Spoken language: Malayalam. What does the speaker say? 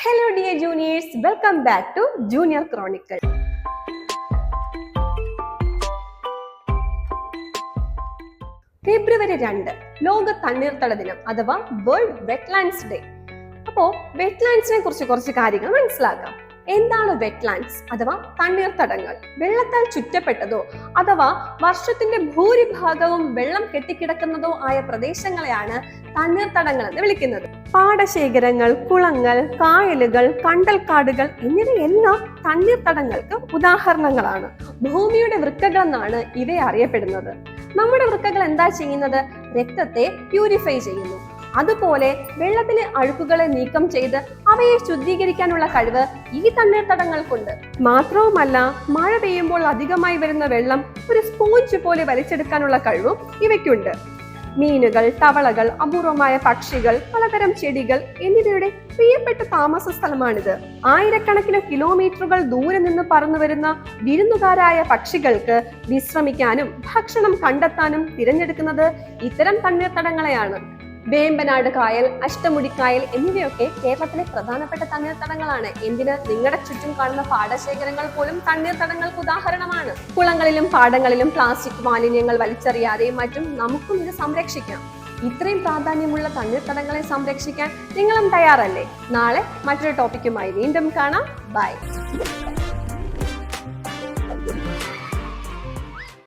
Hello dear juniors, welcome back to Junior Chronicle. ഫെബ്രുവരി 2 ലോക തണ്ണീർത്തട ദിനം അഥവാ വേൾഡ് വെറ്റ്ലാൻഡ്സ് ഡേ. അപ്പോ വെറ്റ്ലാൻഡ്സിനെ കുറിച്ച് കുറച്ച് കാര്യങ്ങൾ മനസ്സിലാക്കാം. എന്താണ് വെറ്റ്ലാൻഡ്സ് അഥവാ തണ്ണീർത്തടങ്ങൾ? വെള്ളത്താൽ ചുറ്റപ്പെട്ടതോ അഥവാ വർഷത്തിന്റെ ഭൂരിഭാഗവും വെള്ളം കെട്ടിക്കിടക്കുന്നതോ ആയ പ്രദേശങ്ങളെയാണ് തണ്ണീർത്തടങ്ങൾ എന്ന് വിളിക്കുന്നത്. പാടശേഖരങ്ങൾ, കുളങ്ങൾ, കായലുകൾ, കണ്ടൽക്കാടുകൾ എന്നിവയെല്ലാം തണ്ണീർത്തടങ്ങൾക്ക് ഉദാഹരണങ്ങളാണ്. ഭൂമിയുടെ വൃക്കകൾ എന്നാണ് ഇവയെ അറിയപ്പെടുന്നത്. നമ്മുടെ വൃക്കകൾ എന്താ ചെയ്യുന്നത്? രക്തത്തെ പ്യൂരിഫൈ ചെയ്യുന്നു. അതുപോലെ വെള്ളത്തിലെ അഴുക്കുകളെ നീക്കം ചെയ്ത് അവയെ ശുദ്ധീകരിക്കാനുള്ള കഴിവ് ഈ തണ്ണീർത്തടങ്ങൾക്കുണ്ട്. മാത്രവുമല്ല, മഴ പെയ്യുമ്പോൾ അധികമായി വരുന്ന വെള്ളം ഒരു സ്പോഞ്ച് പോലെ വലിച്ചെടുക്കാനുള്ള കഴിവും ഇവയ്ക്കുണ്ട്. മീനുകൾ, തവളകൾ, അപൂർവമായ പക്ഷികൾ, പലതരം ചെടികൾ എന്നിവയുടെ പ്രിയപ്പെട്ട താമസ സ്ഥലമാണിത്. ആയിരക്കണക്കിന് കിലോമീറ്ററുകൾ ദൂരെ നിന്ന് പറന്നു വരുന്ന വിരുന്നുകാരായ പക്ഷികൾക്ക് വിശ്രമിക്കാനും ഭക്ഷണം കണ്ടെത്താനും തിരഞ്ഞെടുക്കുന്നത് ഇത്തരം തണ്ണീർത്തടങ്ങളെയാണ്. വേമ്പനാട് കായൽ, അഷ്ടമുടിക്കായൽ എന്നിവയൊക്കെ കേരളത്തിലെ പ്രധാനപ്പെട്ട തണ്ണീർത്തടങ്ങളാണ്. എന്തിന്, നിങ്ങളുടെ ചുറ്റും കാണുന്ന പാടശേഖരങ്ങൾ പോലും തണ്ണീർത്തടങ്ങൾക്ക് ഉദാഹരണമാണ്. കുളങ്ങളിലും പാടങ്ങളിലും പ്ലാസ്റ്റിക് മാലിന്യങ്ങൾ വലിച്ചെറിയാതെയും മറ്റും നമുക്കും ഇത് സംരക്ഷിക്കാം. ഇത്രയും പ്രാധാന്യമുള്ള തണ്ണീർത്തടങ്ങളെ സംരക്ഷിക്കാൻ നിങ്ങളും തയ്യാറല്ലേ? നാളെ മറ്റൊരു ടോപ്പിക്കുമായി വീണ്ടും കാണാം. ബൈ.